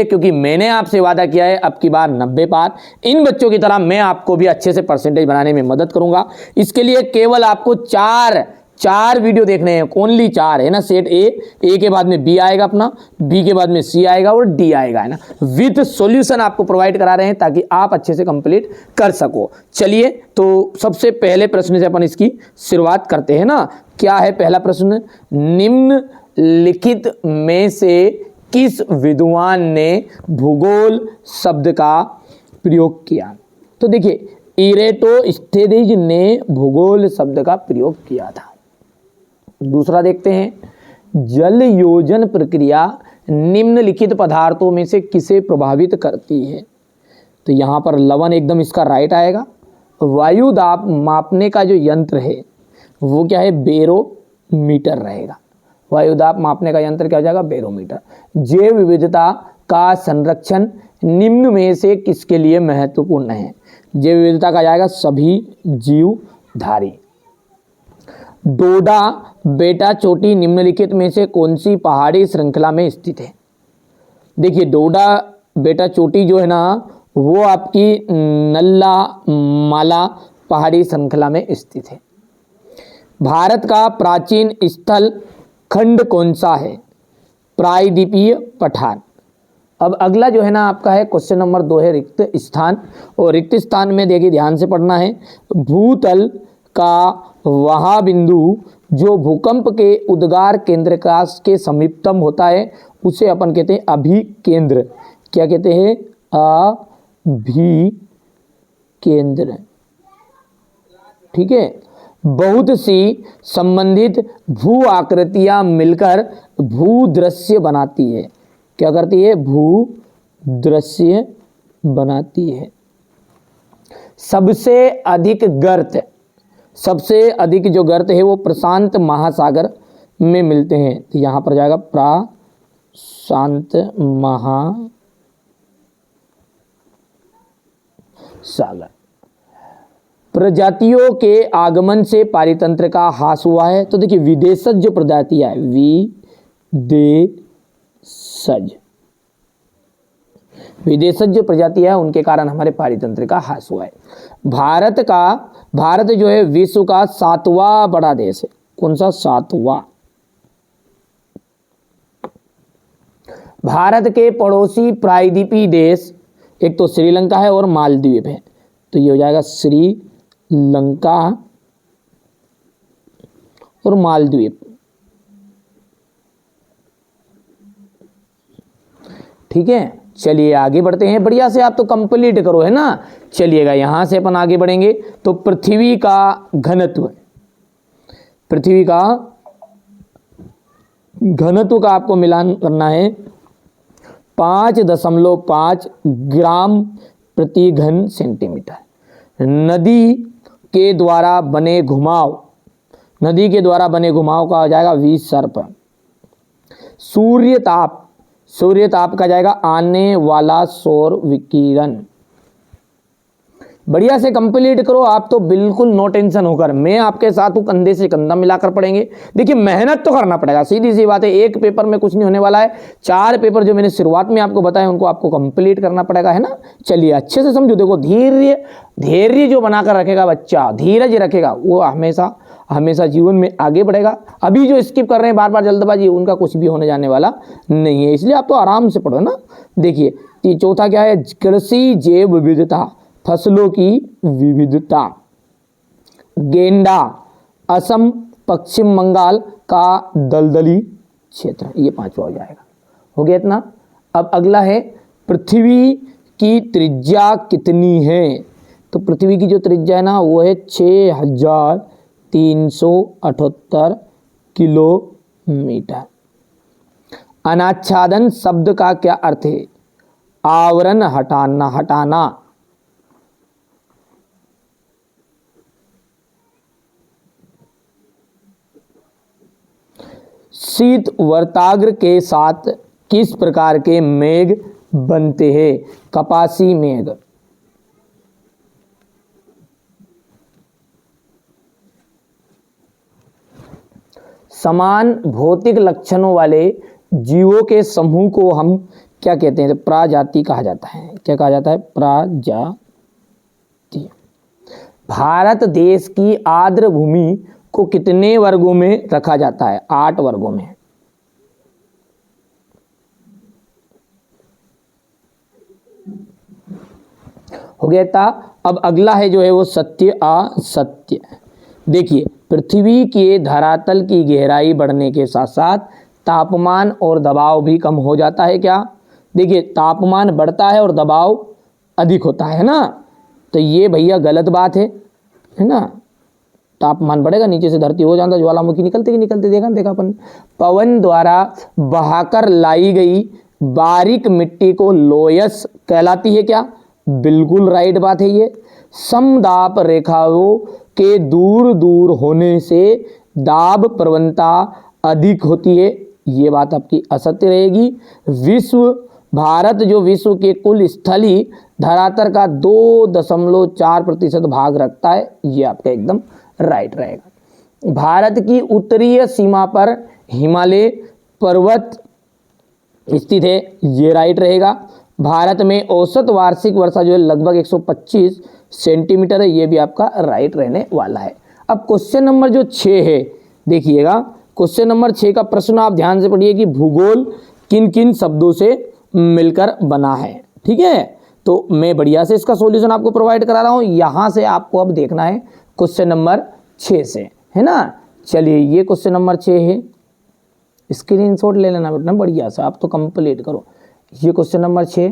क्योंकि मैंने आपसे वादा किया है अब की बार 90 पार। इन बच्चों की तरह मैं आपको भी अच्छे से परसेंटेज बनाने में मदद करूंगा। इसके लिए केवल आपको चार वीडियो देखने हैं, ओनली 4 है ना। सेट ए के बाद में बी आएगा अपना, बी के बाद में सी आएगा और डी आएगा, है ना। विद सॉल्यूशन आपको प्रोवाइड करा रहे हैं ताकि आप अच्छे से कंप्लीट कर सको। चलिए तो सबसे पहले प्रश्न से अपन इसकी शुरुआत करते हैं ना। क्या है पहला प्रश्न? निम्नलिखित में से किस विद्वान ने भूगोल शब्द का प्रयोग किया? तो देखिए, इरेटोस्थेनीज ने भूगोल शब्द का प्रयोग किया था। दूसरा देखते हैं, जल योजन प्रक्रिया निम्नलिखित पदार्थों में से किसे प्रभावित करती है? तो यहाँ पर लवण एकदम इसका राइट आएगा। वायु दाब मापने का जो यंत्र है वो क्या है? बैरोमीटर रहेगा। वायु दाब मापने का यंत्र क्या हो जाएगा? बैरोमीटर। जैव विविधता का संरक्षण निम्न में से किसके लिए महत्वपूर्ण है? जैव विविधता का जाएगा सभी जीवधारी। डोडा बेटा चोटी निम्नलिखित में से कौन सी पहाड़ी श्रृंखला में स्थित है? देखिए, डोडा बेटा चोटी जो है ना वो आपकी नल्ला माला पहाड़ी श्रृंखला में स्थित है। भारत का प्राचीन स्थल खंड कौन सा है? प्रायद्वीपीय पठार। अब अगला जो है ना आपका है क्वेश्चन नंबर 2 है रिक्त स्थान। और रिक्त स्थान में देखिए ध्यान से पढ़ना है। भूतल का वह बिंदु जो भूकंप के उद्गार केंद्र का के समीपतम होता है उसे अपन कहते हैं अभिकेंद्र। क्या कहते हैं? अभिकेंद्र। ठीक है। बहुत सी संबंधित भू आकृतियां मिलकर भूदृश्य बनाती है। क्या करती है? भूदृश्य बनाती है। सबसे अधिक जो गर्त है वो प्रशांत महासागर में मिलते हैं। तो यहाँ पर जाएगा प्रशांत महासागर। प्रजातियों के आगमन से पारितंत्र का ह्रास हुआ है। तो देखिए, विदेशज जो प्रजातियां है, विदेशज जो प्रजातियां है उनके कारण हमारे पारितंत्र का ह्रास हुआ है। भारत जो है विश्व का 7वां बड़ा देश है। कौन सा? 7वां। भारत के पड़ोसी प्रायद्वीपीय देश एक तो श्रीलंका है और मालदीव है। तो ये हो जाएगा श्रीलंका और मालदीव। ठीक है, चलिए आगे बढ़ते हैं। बढ़िया से आप तो कंप्लीट करो, है ना। चलिएगा यहां से अपन आगे बढ़ेंगे। तो पृथ्वी का घनत्व, पृथ्वी का घनत्व का आपको मिलान करना है। 5.5 ग्राम प्रति घन सेंटीमीटर। नदी के द्वारा बने घुमाव का हो जाएगा 20 सर्प। सूर्य ताप का जाएगा आने वाला सौर विकिरण। बढ़िया से कंप्लीट करो आप तो बिल्कुल नो टेंशन होकर। मैं आपके साथ हूं, कंधे से कंधा मिलाकर पढ़ेंगे। देखिए, मेहनत तो करना पड़ेगा, सीधी सी बात है। एक पेपर में कुछ नहीं होने वाला है। 4 पेपर जो मैंने शुरुआत में आपको बताया उनको आपको कंप्लीट करना पड़ेगा, है ना। चलिए अच्छे से समझो। देखो, धैर्य जो बनाकर रखेगा बच्चा, धीरज रखेगा, वो हमेशा जीवन में आगे बढ़ेगा। अभी जो स्किप कर रहे हैं बार बार जल्दबाजी, उनका कुछ भी होने जाने वाला नहीं है। इसलिए आप तो आराम से पढ़ो ना। देखिए, चौथा क्या है? कृषि जैव विविधता, फसलों की विविधता। गेंडा असम पश्चिम बंगाल का दलदली क्षेत्र। ये 5वां हो जाएगा। हो गया इतना। अब अगला है, पृथ्वी की त्रिज्या कितनी है? तो पृथ्वी की जो त्रिज्या है ना वो है 6378 किलोमीटर। अनाच्छादन शब्द का क्या अर्थ है? आवरण हटाना। शीत वर्ताग्र के साथ किस प्रकार के मेघ बनते हैं? कपासी मेघ। समान भौतिक लक्षणों वाले जीवों के समूह को हम क्या कहते हैं, प्रजाति कहा जाता है। क्या कहा जाता है, प्रजाति। भारत देश की आर्द्र भूमि को कितने वर्गों में रखा जाता है, 8 वर्गों में। हो गया था। अब अगला है जो है वो सत्य असत्य। देखिए, पृथ्वी के धरातल की गहराई बढ़ने के साथ साथ तापमान और दबाव भी कम हो जाता है। क्या, देखिए तापमान बढ़ता है और दबाव अधिक होता है ना, तो ये भैया गलत बात है ना। तापमान बढ़ेगा, नीचे से धरती हो जाता, ज्वालामुखी निकलते ही निकलते देखा अपन। पवन द्वारा बहाकर लाई गई बारीक मिट्टी को लोयस कहलाती है। क्या, बिल्कुल राइट बात है ये। समदाब रेखाओं के दूर दूर होने से दाब प्रवणता अधिक होती है, ये बात आपकी असत्य रहेगी। भारत जो विश्व के कुल स्थलीय धरातल का 2.4% भाग रखता है, ये आपका एकदम राइट रहेगा। भारत की उत्तरीय सीमा पर हिमालय पर्वत स्थित है, ये राइट रहेगा। भारत में औसत वार्षिक वर्षा जो है लगभग 125 सेंटीमीटर है, ये भी आपका राइट रहने वाला है। अब क्वेश्चन नंबर जो 6 है, देखिएगा क्वेश्चन नंबर 6 का प्रश्न आप ध्यान से पढ़िए कि भूगोल किन किन शब्दों से मिलकर बना है। ठीक है, तो मैं बढ़िया से इसका सॉल्यूशन आपको प्रोवाइड करा रहा हूँ। यहाँ से आपको अब देखना है क्वेश्चन नंबर 6 से, है ना। चलिए, ये क्वेश्चन नंबर 6 है, स्क्रीनशॉट ले लेना बेटा बढ़िया से, आप तो कंप्लीट करो। ये क्वेश्चन नंबर 6,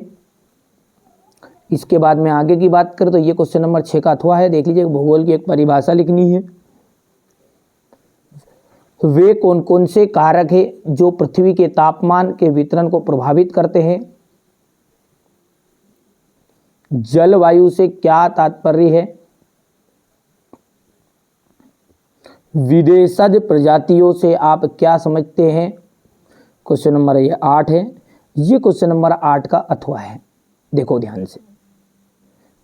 इसके बाद में आगे की बात करें तो ये क्वेश्चन नंबर 6 का अथवा है। देख लीजिए, भूगोल की एक परिभाषा लिखनी है। वे कौन कौन से कारक हैं जो पृथ्वी के तापमान के वितरण को प्रभावित करते हैं। जलवायु से क्या तात्पर्य है। विदेशज प्रजातियों से आप क्या समझते हैं। क्वेश्चन नंबर ये 8 है। ये क्वेश्चन नंबर 8 का अथवा है, देखो ध्यान से।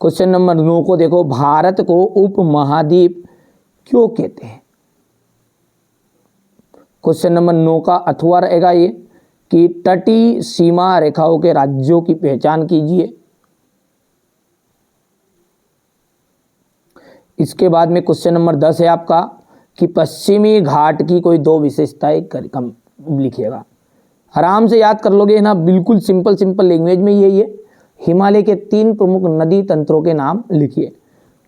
क्वेश्चन नंबर 9 को देखो, भारत को उपमहाद्वीप क्यों कहते हैं। क्वेश्चन नंबर 9 का अथवा रहेगा ये कि तटीय सीमा रेखाओं के राज्यों की पहचान कीजिए। इसके बाद में क्वेश्चन नंबर 10 है आपका कि पश्चिमी घाट की कोई 2 विशेषताएं कम लिखिएगा। आराम से याद कर लोगे ना, बिल्कुल सिंपल लैंग्वेज में ये हिमालय के 3 प्रमुख नदी तंत्रों के नाम लिखिए।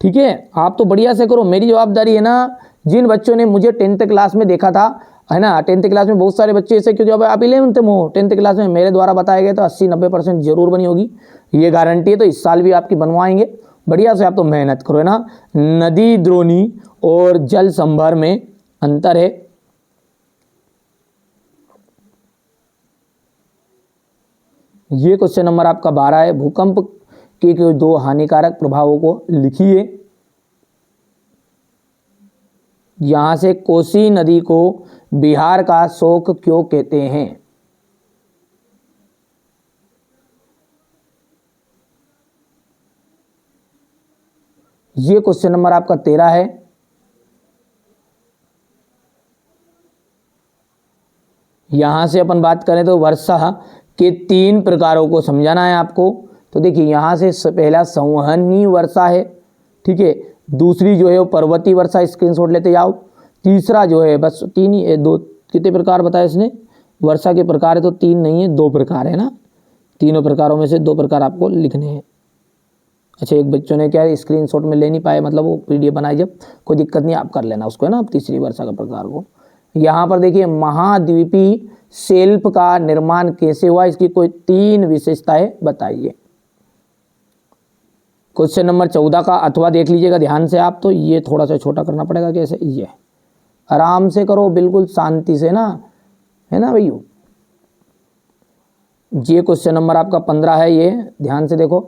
ठीक है, आप तो बढ़िया से करो। मेरी जवाबदारी है ना, जिन बच्चों ने मुझे 10th क्लास में देखा था, है ना, 10th क्लास में बहुत सारे बच्चे ऐसे, क्योंकि अब आप 11th में हो, 10th क्लास में मेरे द्वारा बताए गए तो 80-90% जरूर बनी होगी, ये गारंटी है। तो इस साल भी आपकी बनवाएंगे, बढ़िया से आप तो मेहनत करो, है ना। नदी द्रोणी और जल संभर में अंतर है। ये क्वेश्चन नंबर आपका 12 है। भूकंप के 2 हानिकारक प्रभावों को लिखिए। यहां से कोसी नदी को बिहार का शोक क्यों कहते हैं। ये क्वेश्चन नंबर आपका 13 है। यहां से अपन बात करें तो वर्षा के 3 प्रकारों को समझाना है आपको। तो देखिए, यहाँ से पहला संवहनीय वर्षा है, ठीक है। दूसरी जो है वो पर्वतीय वर्षा, स्क्रीनशॉट लेते जाओ। तीसरा जो है, बस 3 ही, 2 कितने प्रकार बताए इसने, वर्षा के प्रकार है तो 3 नहीं है, 2 प्रकार है ना। तीनों प्रकारों में से 2 प्रकार आपको लिखने हैं। अच्छा, एक बच्चों ने क्या स्क्रीनशॉट में ले नहीं पाए, मतलब वो PDF बनाए, जब कोई दिक्कत नहीं, आप कर लेना उसको, है ना। तीसरी वर्षा का प्रकार को यहाँ पर देखिए, महाद्वीपीय शेल्फ का निर्माण कैसे हुआ, इसकी कोई 3 विशेषताएं बताइए। क्वेश्चन नंबर 14 का अथवा देख लीजिएगा ध्यान से आप, तो ये थोड़ा सा छोटा करना पड़ेगा। कैसे, ये आराम से करो, बिल्कुल शांति से ना, है ना भैया। ये क्वेश्चन नंबर आपका 15 है, ये ध्यान से देखो।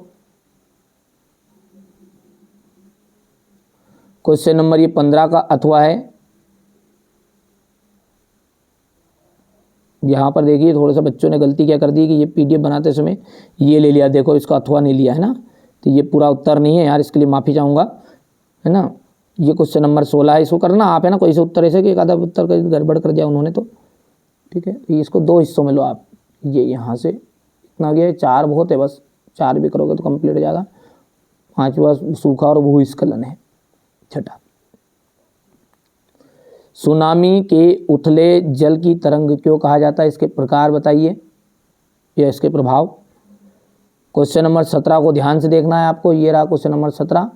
क्वेश्चन नंबर ये 15 का अथवा है। यहाँ पर देखिए, थोड़ा सा बच्चों ने गलती क्या कर दी कि ये PDF बनाते समय ये ले लिया, देखो इसका अथवा नहीं लिया, है ना। तो ये पूरा उत्तर नहीं है यार, इसके लिए माफ़ी चाहूँगा, है ना। ये क्वेश्चन नंबर 16 है, इसको करना आप, है ना। कोई से उत्तर ऐसे कि एक आधा उत्तर का गड़बड़ कर दिया उन्होंने, तो ठीक है। तो इसको 2 हिस्सों में लो आप, ये यहाँ से कितना हो गया, 4 बहुत है, बस 4 भी करोगे तो कंप्लीट हो जाएगा। 5वां सूखा और भूस्खलन है। छठा, सुनामी के उथले जल की तरंग क्यों कहा जाता है, इसके प्रकार बताइए या इसके प्रभाव। क्वेश्चन नंबर 17 को ध्यान से देखना है आपको। ये रहा क्वेश्चन नंबर 17।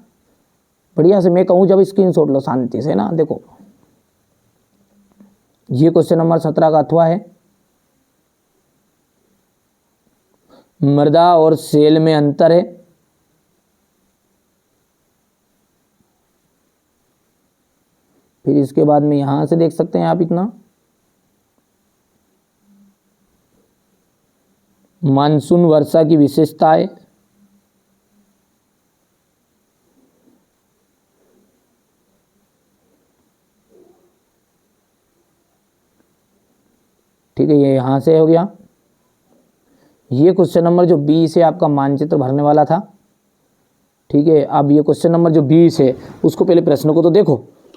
बढ़िया से मैं कहूँ जब स्क्रीनशॉट लो शांति से ना। देखो ये क्वेश्चन नंबर 17 का अथवा है, मृदा और सेल में अंतर है। फिर इसके बाद में यहां से देख सकते हैं आप इतना, मानसून वर्षा की विशेषताएं, ठीक है, ये यहां से हो गया। ये क्वेश्चन नंबर जो 20 है आपका मानचित्र भरने वाला था, ठीक है। अब ये क्वेश्चन नंबर जो 20 है उसको पहले प्रश्न को तो देखो,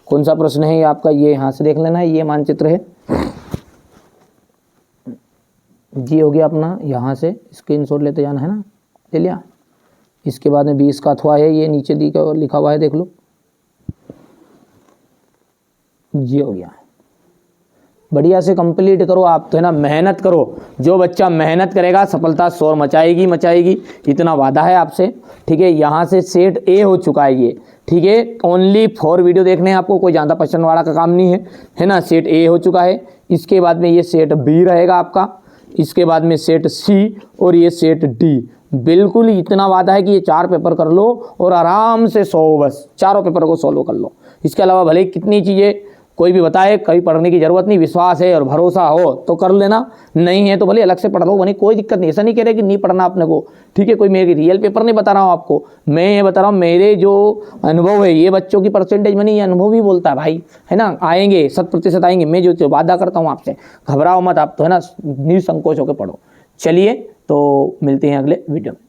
कौन सा प्रश्न है ये आपका, ये यहाँ से देख लेना है। ये मानचित्र है जी, हो गया अपना, यहाँ से स्क्रीनशॉट लेते जाना है ना, ले लिया। इसके बाद में 20 का अथवा है, ये नीचे लिखा हुआ है, देख लो, ये हो गया। बढ़िया से कंप्लीट करो आप तो है ना, मेहनत करो। जो बच्चा मेहनत करेगा सफलता शोर मचाएगी मचाएगी, इतना वादा है आपसे, ठीक है। यहाँ से सेट ए हो चुका है ये, ठीक है। ओनली 4 वीडियो देखने हैं आपको, कोई ज़्यादा पसंद वाला का काम नहीं है ना। सेट ए हो चुका है। इसके बाद में ये सेट बी रहेगा आपका, इसके बाद में सेट सी और ये सेट डी। बिल्कुल इतना वादा है कि ये 4 पेपर कर लो और आराम से सो, बस चारों पेपर को सोल्व कर लो। इसके अलावा भले कितनी चीज़ें कोई भी बताए, कहीं पढ़ने की जरूरत नहीं, विश्वास है और भरोसा हो तो कर लेना, नहीं है तो भले अलग से पढ़ लो, वही कोई दिक्कत नहीं। ऐसा नहीं कह रहे कि नहीं पढ़ना अपने को, ठीक है। कोई मेरी रियल पेपर नहीं बता रहा हूँ आपको, मैं ये बता रहा हूँ मेरे जो अनुभव है, ये बच्चों की परसेंटेज में नहीं, ये अनुभव ही बोलता है भाई, है ना। आएंगे 100% आएंगे, मैं जो वादा करता हूँ आपसे, घबराओ मत आप तो है ना, निसंकोच होकर पढ़ो। चलिए तो मिलते हैं अगले वीडियो में।